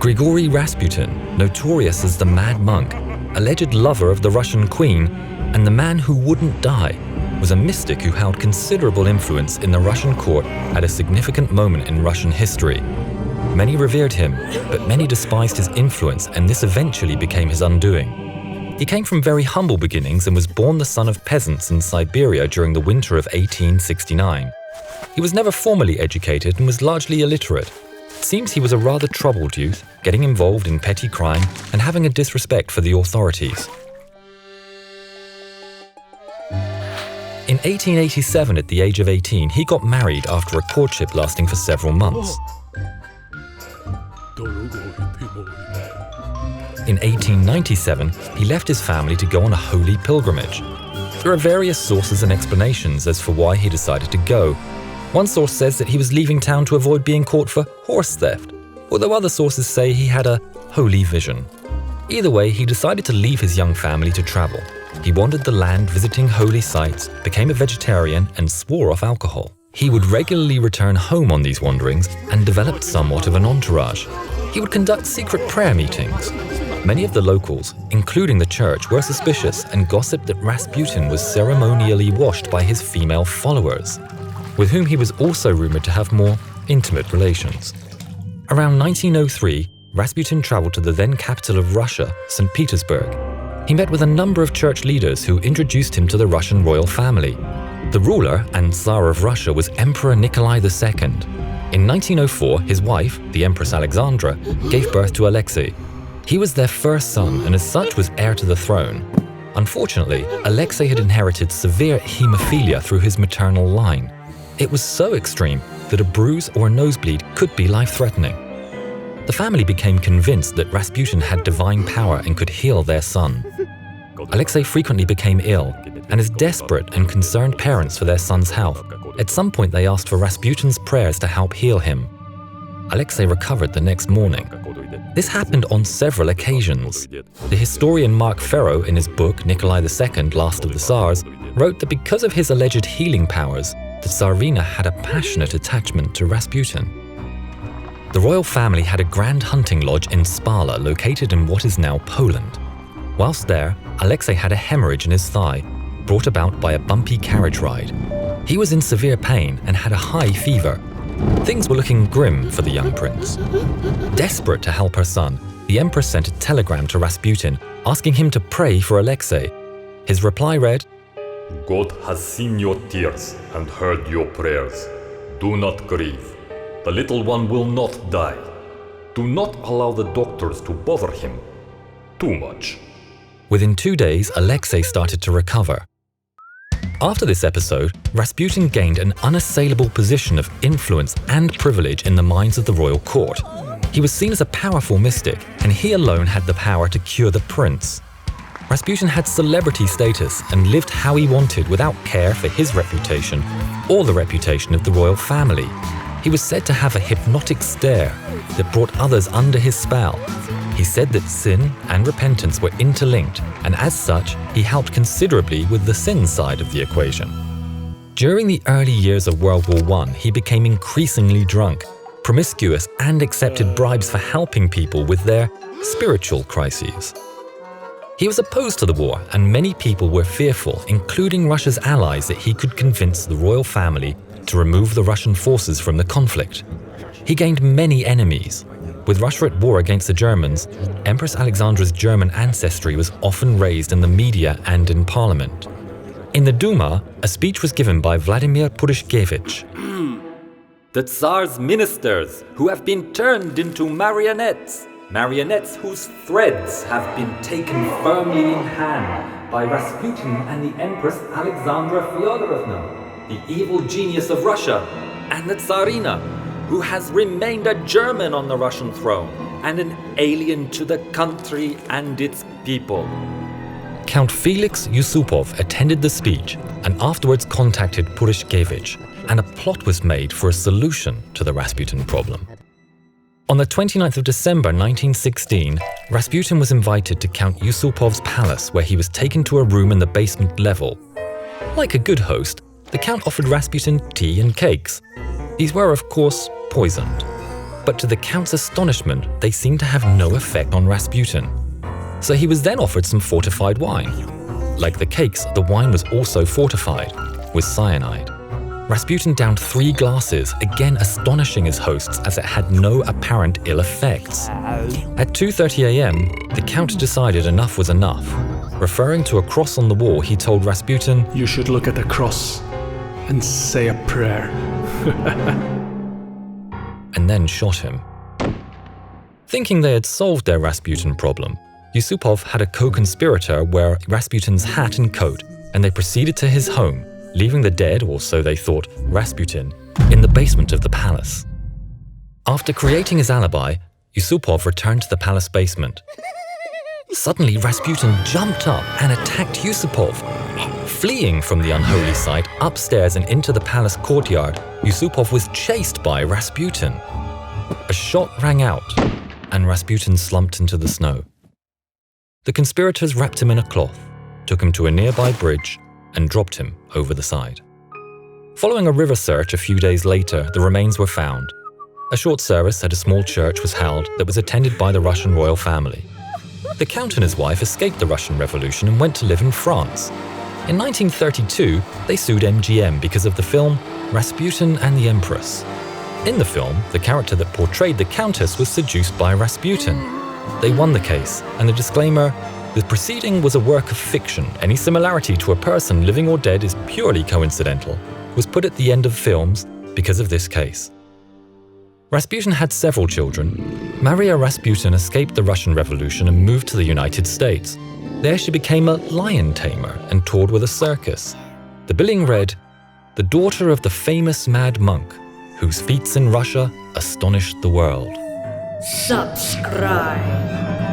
Grigory Rasputin, notorious as the Mad Monk, alleged lover of the Russian queen, and the man who wouldn't die, was a mystic who held considerable influence in the Russian court at a significant moment in Russian history. Many revered him, but many despised his influence, and this eventually became his undoing. He came from very humble beginnings and was born the son of peasants in Siberia during the winter of 1869. He was never formally educated and was largely illiterate. It seems he was a rather troubled youth, getting involved in petty crime and having a disrespect for the authorities. In 1887, at the age of 18, he got married after a courtship lasting for several months. In 1897, he left his family to go on a holy pilgrimage. There are various sources and explanations as for why he decided to go. One source says that he was leaving town to avoid being caught for horse theft, although other sources say he had a holy vision. Either way, he decided to leave his young family to travel. He wandered the land visiting holy sites, became a vegetarian, and swore off alcohol. He would regularly return home on these wanderings and developed somewhat of an entourage. He would conduct secret prayer meetings. Many of the locals, including the church, were suspicious and gossiped that Rasputin was ceremonially washed by his female followers, with whom he was also rumored to have more intimate relations. Around 1903, Rasputin traveled to the then capital of Russia, St. Petersburg. He met with a number of church leaders who introduced him to the Russian royal family. The ruler and Tsar of Russia was Emperor Nikolai II. In 1904, his wife, the Empress Alexandra, gave birth to Alexei. He was their first son and as such was heir to the throne. Unfortunately, Alexei had inherited severe hemophilia through his maternal line. It was so extreme that a bruise or a nosebleed could be life-threatening. The family became convinced that Rasputin had divine power and could heal their son. Alexei frequently became ill, and as desperate and concerned parents for their son's health, at some point they asked for Rasputin's prayers to help heal him. Alexei recovered the next morning. This happened on several occasions. The historian Mark Ferro, in his book Nikolai II, Last of the Tsars, wrote that because of his alleged healing powers, the Tsarina had a passionate attachment to Rasputin. The royal family had a grand hunting lodge in Spala, located in what is now Poland. Whilst there, Alexei had a hemorrhage in his thigh, brought about by a bumpy carriage ride. He was in severe pain and had a high fever. Things were looking grim for the young prince. Desperate to help her son, the empress sent a telegram to Rasputin asking him to pray for Alexei. His reply read, God has seen your tears and heard your prayers. Do not grieve. The little one will not die. Do not allow the doctors to bother him too much. Within 2 days, Alexei started to recover. After this episode, Rasputin gained an unassailable position of influence and privilege in the minds of the royal court. He was seen as a powerful mystic, and he alone had the power to cure the prince. Rasputin had celebrity status and lived how he wanted without care for his reputation or the reputation of the royal family. He was said to have a hypnotic stare that brought others under his spell. He said that sin and repentance were interlinked, and as such, he helped considerably with the sin side of the equation. During the early years of World War I, he became increasingly drunk, promiscuous, and accepted bribes for helping people with their spiritual crises. He was opposed to the war, and many people were fearful, including Russia's allies, that he could convince the royal family to remove the Russian forces from the conflict. He gained many enemies. With Russia at war against the Germans, Empress Alexandra's German ancestry was often raised in the media and in parliament. In the Duma, a speech was given by Vladimir Purushkevich. The Tsar's ministers, who have been turned into marionettes, marionettes whose threads have been taken firmly in hand by Rasputin and the Empress Alexandra Fyodorovna, the evil genius of Russia, and the Tsarina, who has remained a German on the Russian throne and an alien to the country and its people. Count Felix Yusupov attended the speech and afterwards contacted Purushkevich, and a plot was made for a solution to the Rasputin problem. On the 29th of December 1916, Rasputin was invited to Count Yusupov's palace, where he was taken to a room in the basement level. Like a good host, the Count offered Rasputin tea and cakes. These were, of course, poisoned. But to the Count's astonishment, they seemed to have no effect on Rasputin. So he was then offered some fortified wine. Like the cakes, the wine was also fortified with cyanide. Rasputin downed 3 glasses, again astonishing his hosts as it had no apparent ill effects. At 2:30 a.m., the Count decided enough was enough. Referring to a cross on the wall, he told Rasputin, "You should look at the cross and say a prayer." and then shot him. Thinking they had solved their Rasputin problem, Yusupov had a co-conspirator wear Rasputin's hat and coat, and they proceeded to his home, leaving the dead, or so they thought, Rasputin, in the basement of the palace. After creating his alibi, Yusupov returned to the palace basement. Suddenly, Rasputin jumped up and attacked Yusupov. Fleeing from the unholy site upstairs and into the palace courtyard, Yusupov was chased by Rasputin. A shot rang out, and Rasputin slumped into the snow. The conspirators wrapped him in a cloth, took him to a nearby bridge, and dropped him over the side. Following a river search a few days later, the remains were found. A short service at a small church was held that was attended by the Russian royal family. The Count and his wife escaped the Russian Revolution and went to live in France. In 1932, they sued MGM because of the film Rasputin and the Empress. In the film, the character that portrayed the Countess was seduced by Rasputin. They won the case, and the disclaimer, "The proceeding was a work of fiction. Any similarity to a person living or dead is purely coincidental," was put at the end of films because of this case. Rasputin had several children. Maria Rasputin escaped the Russian Revolution and moved to the United States. There she became a lion tamer and toured with a circus. The billing read, "The daughter of the famous mad monk, whose feats in Russia astonished the world." Subscribe.